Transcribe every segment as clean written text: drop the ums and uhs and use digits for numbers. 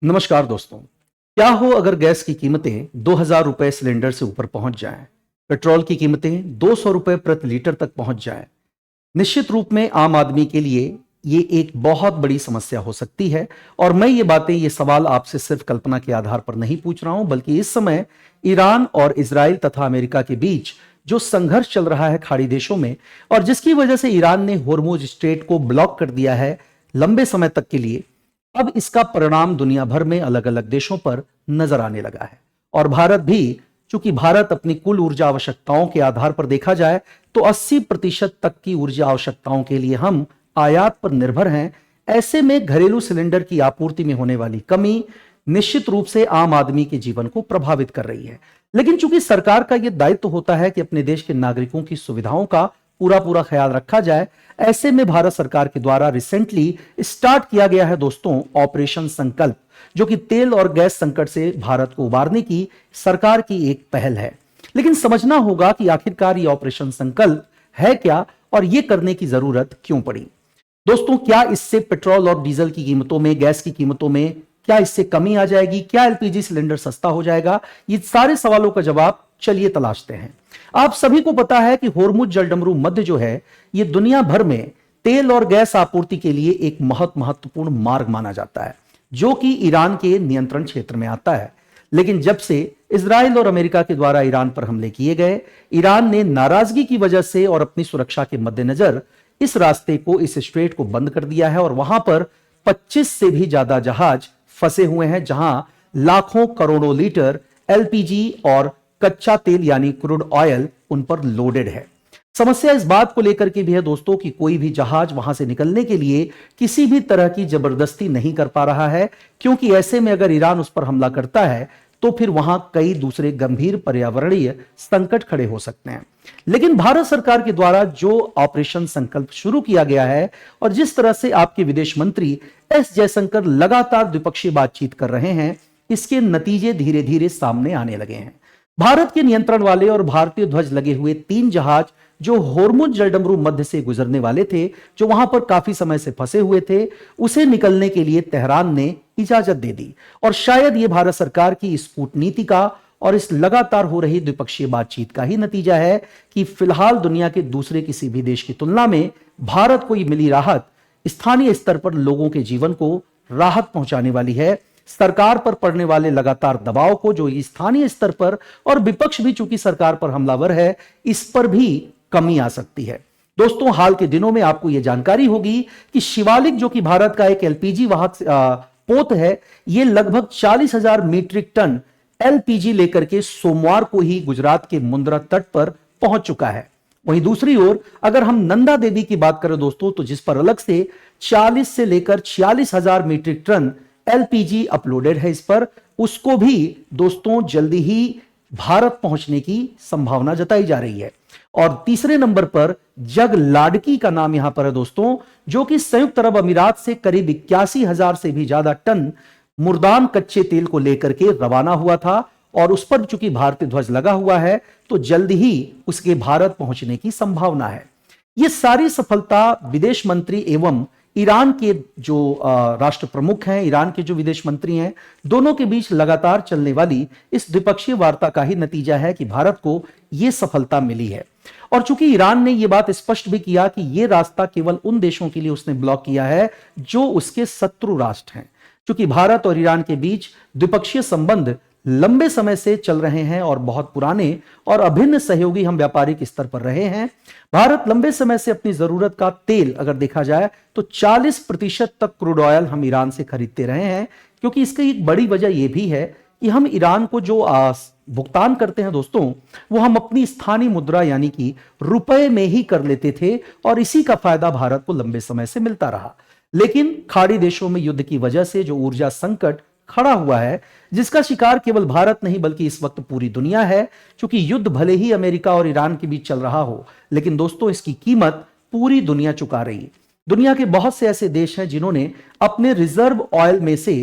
नमस्कार दोस्तों। क्या हो अगर गैस की कीमतें 2,000 रुपए सिलेंडर से ऊपर पहुंच जाएं, पेट्रोल की कीमतें 200 रुपए प्रति लीटर तक पहुंच जाएं। निश्चित रूप में आम आदमी के लिए ये एक बहुत बड़ी समस्या हो सकती है। और मैं ये सवाल आपसे सिर्फ कल्पना के आधार पर नहीं पूछ रहा हूं, बल्कि इस समय ईरान और इजराइल तथा अमेरिका के बीच जो संघर्ष चल रहा है खाड़ी देशों में, और जिसकी वजह से ईरान ने होर्मुज स्ट्रेट को ब्लॉक कर दिया है लंबे समय तक के लिए, अब इसका परिणाम दुनिया भर में अलग अलग देशों पर नजर आने लगा है। और भारत भी, चूंकि भारत अपनी कुल ऊर्जा आवश्यकताओं के आधार पर देखा जाए तो 80% तक की ऊर्जा आवश्यकताओं के लिए हम आयात पर निर्भर हैं। ऐसे में घरेलू सिलेंडर की आपूर्ति में होने वाली कमी निश्चित रूप से आम आदमी के जीवन को प्रभावित कर रही है। लेकिन चूंकि सरकार का यह दायित्व होता है कि अपने देश के नागरिकों की सुविधाओं का पूरा पूरा ख्याल रखा जाए, ऐसे में भारत सरकार के द्वारा रिसेंटली स्टार्ट किया गया है दोस्तों ऑपरेशन संकल्प, जो कि तेल और गैस संकट से भारत को उबारने की सरकार की एक पहल है। लेकिन समझना होगा कि आखिरकार ये ऑपरेशन संकल्प है क्या और ये करने की जरूरत क्यों पड़ी। दोस्तों, क्या इससे पेट्रोल और डीजल की कीमतों में, गैस की कीमतों में क्या इससे कमी आ जाएगी? क्या एलपीजी सिलेंडर सस्ता हो जाएगा? ये सारे सवालों का जवाब चलिए तलाशते हैं। आप सभी को पता है कि होर्मुज जलडमरू मध्य जो है, ये दुनिया भर में तेल और गैस आपूर्ति के लिए एक महत्वपूर्ण मार्ग माना जाता है, जो कि ईरान के नियंत्रण क्षेत्र में आता है। लेकिन जब से इजराइल और अमेरिका के द्वारा ईरान पर हमले किए गए, ईरान ने नाराजगी की वजह से और अपनी सुरक्षा के मद्देनजर इस रास्ते को, इस स्ट्रेट को बंद कर दिया है। और वहां पर 25 से भी ज्यादा जहाज फंसे हुए हैं, जहां लाखों करोड़ों लीटर एलपीजी और कच्चा तेल यानी क्रूड ऑयल उन पर लोडेड है। समस्या इस बात को लेकर के भी है दोस्तों कि कोई भी जहाज वहां से निकलने के लिए किसी भी तरह की जबरदस्ती नहीं कर पा रहा है, क्योंकि ऐसे में अगर ईरान उस पर हमला करता है तो फिर वहां कई दूसरे गंभीर पर्यावरणीय संकट खड़े हो सकते हैं। लेकिन भारत सरकार के द्वारा जो ऑपरेशन संकल्प शुरू किया गया है और जिस तरह से आपके विदेश मंत्री एस जयशंकर लगातार द्विपक्षीय बातचीत कर रहे हैं, इसके नतीजे धीरे धीरे सामने आने लगे हैं। भारत के नियंत्रण वाले और भारतीय ध्वज लगे हुए 3 जहाज जो होर्मुज जलडमरू मध्य से गुजरने वाले थे, जो वहां पर काफी समय से फंसे हुए थे, उसे निकलने के लिए तेहरान ने इजाजत दे दी। और शायद यह भारत सरकार की इस कूटनीति का और इस लगातार हो रही द्विपक्षीय बातचीत का ही नतीजा है कि फिलहाल दुनिया के दूसरे किसी भी देश की तुलना में भारत को यह मिली राहत स्थानीय स्तर पर लोगों के जीवन को राहत पहुंचाने वाली है। सरकार पर पड़ने वाले लगातार दबाव को, जो स्थानीय स्तर पर, और विपक्ष भी चूंकि सरकार पर हमलावर है, इस पर भी कमी आ सकती है। दोस्तों, हाल के दिनों में आपको यह जानकारी होगी कि शिवालिक, जो कि भारत का एक एलपीजी वाहक पोत है, यह लगभग 40,000 मीट्रिक टन एलपीजी लेकर के सोमवार को ही गुजरात के मुंद्रा तट पर पहुंच चुका है। वहीं दूसरी ओर अगर हम नंदा देवी की बात करें दोस्तों, तो जिस पर अलग से 40 से लेकर 46,000 मीट्रिक टन एलपीजी अपलोडेड है, इस पर उसको भी दोस्तों जल्दी ही भारत पहुंचने की संभावना जताई जा रही है। और तीसरे नंबर पर जग लाडकी का नाम यहां पर है दोस्तों, जो कि संयुक्त अरब अमीरात से करीब 81,000 से भी ज्यादा टन मुर्दान कच्चे तेल को लेकर के रवाना हुआ था। और उस पर चूंकि भारतीय ध्वज लगा हुआ है, तो जल्द ही उसके भारत पहुंचने की संभावना है। यह सारी सफलता विदेश मंत्री एवं ईरान के जो राष्ट्र प्रमुख हैं, ईरान के जो विदेश मंत्री हैं, दोनों के बीच लगातार चलने वाली इस द्विपक्षीय वार्ता का ही नतीजा है कि भारत को यह सफलता मिली है। और चूंकि ईरान ने यह बात स्पष्ट भी किया कि यह रास्ता केवल उन देशों के लिए उसने ब्लॉक किया है जो उसके शत्रु राष्ट्र हैं। चूंकि भारत और ईरान के बीच द्विपक्षीय संबंध लंबे समय से चल रहे हैं और बहुत पुराने और अभिन्न सहयोगी हम व्यापारिक स्तर पर रहे हैं। भारत लंबे समय से अपनी जरूरत का तेल अगर देखा जाए तो 40% तक क्रूड ऑयल हम ईरान से खरीदते रहे हैं, क्योंकि इसकी एक बड़ी वजह यह भी है कि हम ईरान को जो भुगतान करते हैं दोस्तों, वो हम अपनी स्थानीय मुद्रा यानी कि रुपए में ही कर लेते थे, और इसी का फायदा भारत को लंबे समय से मिलता रहा। लेकिन खाड़ी देशों में युद्ध की वजह से जो ऊर्जा संकट खड़ा हुआ है, जिसका शिकार केवल भारत नहीं बल्कि इस वक्त पूरी दुनिया है। क्योंकि युद्ध भले ही अमेरिका और ईरान के बीच चल रहा हो, लेकिन दोस्तों इसकी कीमत पूरी दुनिया चुका रही है। दुनिया के बहुत से ऐसे देश हैं जिन्होंने अपने रिजर्व ऑयल में से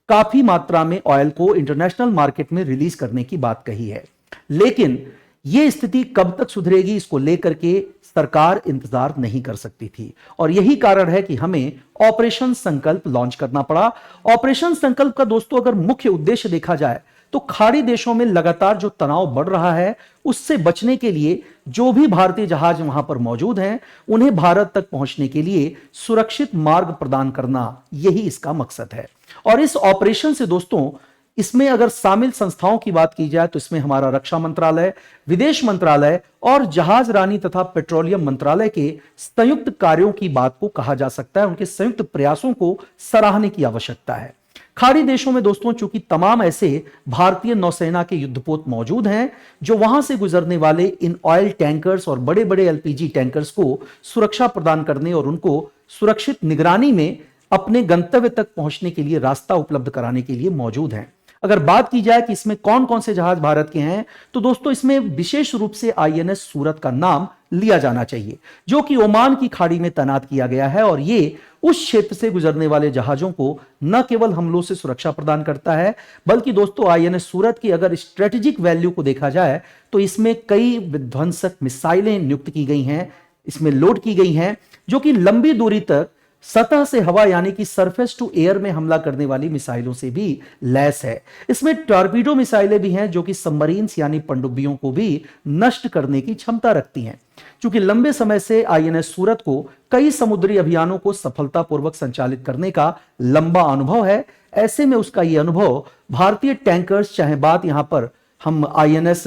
काफी मात्रा में ऑयल को इंटरनेशनल मार्केट में रिलीज करने की बात कही है। लेकिन यह स्थिति कब तक सुधरेगी, इसको लेकर के सरकार इंतजार नहीं कर सकती थी और यही कारण है कि हमें ऑपरेशन संकल्प लॉन्च करना पड़ा। ऑपरेशन संकल्प का दोस्तों अगर मुख्य उद्देश्य देखा जाए तो खाड़ी देशों में लगातार जो तनाव बढ़ रहा है उससे बचने के लिए जो भी भारतीय जहाज वहां पर मौजूद हैं उन्हें भारत तक पहुंचने के लिए सुरक्षित मार्ग प्रदान करना, यही इसका मकसद है। और इस ऑपरेशन से दोस्तों इसमें अगर शामिल संस्थाओं की बात की जाए तो इसमें हमारा रक्षा मंत्रालय, विदेश मंत्रालय और जहाज रानी तथा पेट्रोलियम मंत्रालय के संयुक्त कार्यों की बात को कहा जा सकता है। उनके संयुक्त प्रयासों को सराहने की आवश्यकता है। खाड़ी देशों में दोस्तों चूंकि तमाम ऐसे भारतीय नौसेना के युद्धपोत मौजूद हैं जो वहां से गुजरने वाले इन ऑयल टैंकर्स और बड़े बड़े एलपीजी टैंकर्स को सुरक्षा प्रदान करने और उनको सुरक्षित निगरानी में अपने गंतव्य तक पहुंचने के लिए रास्ता उपलब्ध कराने के लिए मौजूद हैं। अगर बात की जाए कि इसमें कौन कौन से जहाज भारत के हैं तो दोस्तों इसमें विशेष रूप से आईएनएस सूरत का नाम लिया जाना चाहिए जो कि ओमान की खाड़ी में तैनात किया गया है और ये उस क्षेत्र से गुजरने वाले जहाजों को न केवल हमलों से सुरक्षा प्रदान करता है बल्कि दोस्तों आईएनएस सूरत की अगर स्ट्रेटेजिक वैल्यू को देखा जाए तो इसमें कई विध्वंसक मिसाइलें नियुक्त की गई हैं, इसमें लोड की गई हैं जो कि लंबी दूरी तक सतह से हवा यानी कि सरफेस टू एयर में हमला करने वाली मिसाइलों से भी लैस है। इसमें टॉर्पीडो मिसाइलें भी हैं जो कि सबमरीन्स यानी पनडुब्बियों को भी नष्ट करने की क्षमता रखती हैं। चूंकि लंबे समय से आईएनएस सूरत को कई समुद्री अभियानों को सफलतापूर्वक संचालित करने का लंबा अनुभव है, ऐसे में उसका यह अनुभव भारतीय टैंकर्स, चाहे बात यहां पर हम आईएनएस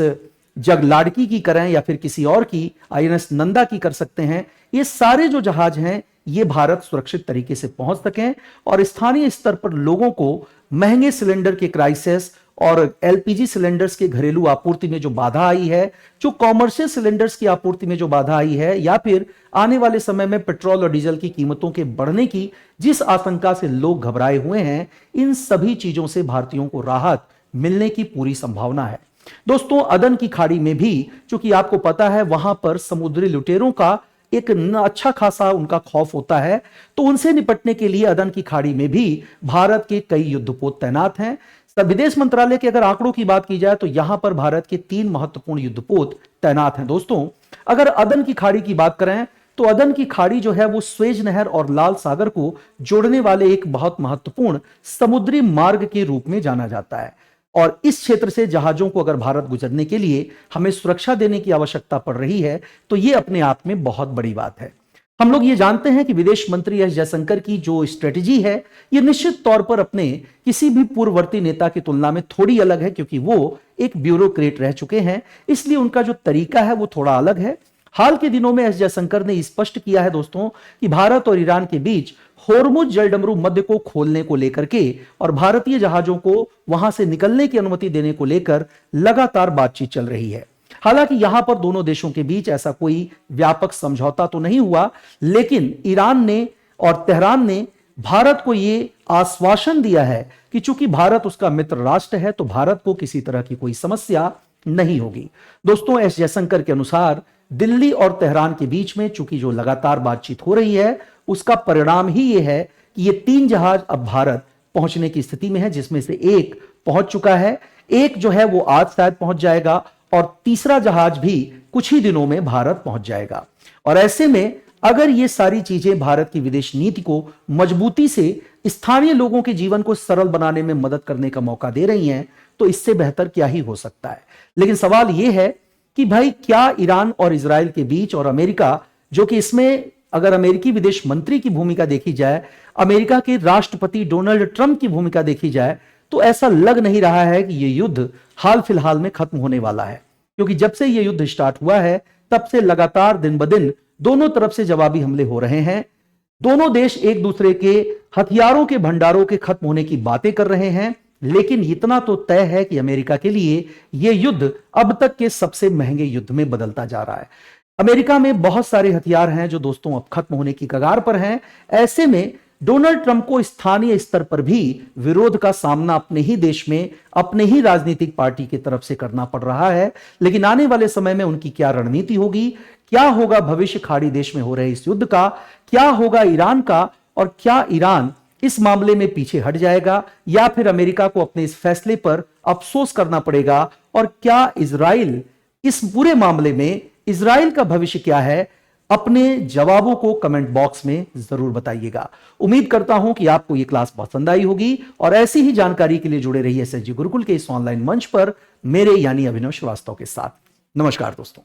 जगलाड़की की करें या फिर किसी और की आईएनएस नंदा की कर सकते हैं, ये सारे जो जहाज हैं ये भारत सुरक्षित तरीके से पहुंच सकें और स्थानीय स्तर पर लोगों को महंगे सिलेंडर के क्राइसिस और एलपीजी सिलेंडर्स के घरेलू आपूर्ति में जो बाधा आई है, जो कॉमर्शियल सिलेंडर्स की आपूर्ति में जो बाधा आई है या फिर आने वाले समय में पेट्रोल और डीजल की कीमतों के बढ़ने की जिस आशंका से लोग घबराए हुए हैं, इन सभी चीजों से भारतीयों को राहत मिलने की पूरी संभावना है। दोस्तों अदन की खाड़ी में भी चूंकि आपको पता है वहां पर समुद्री लुटेरों का एक अच्छा खासा उनका खौफ होता है, तो उनसे निपटने के लिए अदन की खाड़ी में भी भारत के कई युद्धपोत तैनात हैं। विदेश मंत्रालय के अगर आंकड़ों की बात की जाए तो यहां पर भारत के 3 महत्वपूर्ण युद्धपोत तैनात हैं। दोस्तों अगर अदन की खाड़ी की बात करें तो अदन की खाड़ी जो है वो स्वेज नहर और लाल सागर को जोड़ने वाले एक बहुत महत्वपूर्ण समुद्री मार्ग के रूप में जाना जाता है और इस क्षेत्र से जहाजों को अगर भारत गुजरने के लिए हमें सुरक्षा देने की आवश्यकता पड़ रही है तो यह अपने आप में बहुत बड़ी बात है। हम लोग ये जानते हैं कि विदेश मंत्री एस जयशंकर की जो स्ट्रेटेजी है यह निश्चित तौर पर अपने किसी भी पूर्ववर्ती नेता की तुलना में थोड़ी अलग है क्योंकि वो एक ब्यूरोक्रेट रह चुके हैं, इसलिए उनका जो तरीका है वो थोड़ा अलग है। हाल के दिनों में एस जयशंकर ने स्पष्ट किया है दोस्तों कि भारत और ईरान के बीच होर्मुज जलडमरू मध्य को खोलने को लेकर के और भारतीय जहाजों को वहां से निकलने की अनुमति देने को लेकर लगातार बातचीत चल रही है। हालांकि यहां पर दोनों देशों के बीच ऐसा कोई व्यापक समझौता तो नहीं हुआ, लेकिन ईरान ने और तेहरान ने भारत को यह आश्वासन दिया है कि चूंकि भारत उसका मित्र राष्ट्र है तो भारत को किसी तरह की कोई समस्या नहीं होगी। दोस्तों एस जयशंकर के अनुसार दिल्ली और तेहरान के बीच में चूंकि जो लगातार बातचीत हो रही है उसका परिणाम ही यह है कि ये 3 जहाज अब भारत पहुंचने की स्थिति में है, जिसमें से एक पहुंच चुका है, एक जो है वो आज शायद पहुंच जाएगा और तीसरा जहाज भी कुछ ही दिनों में भारत पहुंच जाएगा। और ऐसे में अगर ये सारी चीजें भारत की विदेश नीति को मजबूती से स्थानीय लोगों के जीवन को सरल बनाने में मदद करने का मौका दे रही हैं तो इससे बेहतर क्या ही हो सकता है। लेकिन सवाल यह है कि भाई क्या ईरान और इजराइल के बीच और अमेरिका, जो कि इसमें अगर अमेरिकी विदेश मंत्री की भूमिका देखी जाए, अमेरिका के राष्ट्रपति डोनाल्ड ट्रंप की भूमिका देखी जाए, तो ऐसा लग नहीं रहा है कि यह युद्ध हाल फिलहाल में खत्म होने वाला है, क्योंकि जब से यह युद्ध स्टार्ट हुआ है तब से लगातार दिन ब दिन दोनों तरफ से जवाबी हमले हो रहे हैं। दोनों देश एक दूसरे के हथियारों के भंडारों के खत्म होने की बातें कर रहे हैं, लेकिन इतना तो तय है कि अमेरिका के लिए यह युद्ध अब तक के सबसे महंगे युद्ध में बदलता जा रहा है। अमेरिका में बहुत सारे हथियार हैं जो दोस्तों अब खत्म होने की कगार पर हैं। ऐसे में डोनाल्ड ट्रंप को स्थानीय स्तर पर भी विरोध का सामना अपने ही देश में अपने ही राजनीतिक पार्टी की तरफ से करना पड़ रहा है। लेकिन आने वाले समय में उनकी क्या रणनीति होगी, क्या होगा भविष्य खाड़ी देश में हो रहे इस युद्ध का, क्या होगा ईरान का, और क्या ईरान इस मामले में पीछे हट जाएगा या फिर अमेरिका को अपने इस फैसले पर अफसोस करना पड़ेगा, और क्या इजराइल इस पूरे मामले में इजराइल का भविष्य क्या है, अपने जवाबों को कमेंट बॉक्स में जरूर बताइएगा। उम्मीद करता हूं कि आपको यह क्लास पसंद आई होगी और ऐसी ही जानकारी के लिए जुड़े रहिए एसएसजी गुरुकुल के इस ऑनलाइन मंच पर मेरे यानी अभिनव श्रीवास्तव के साथ। नमस्कार दोस्तों।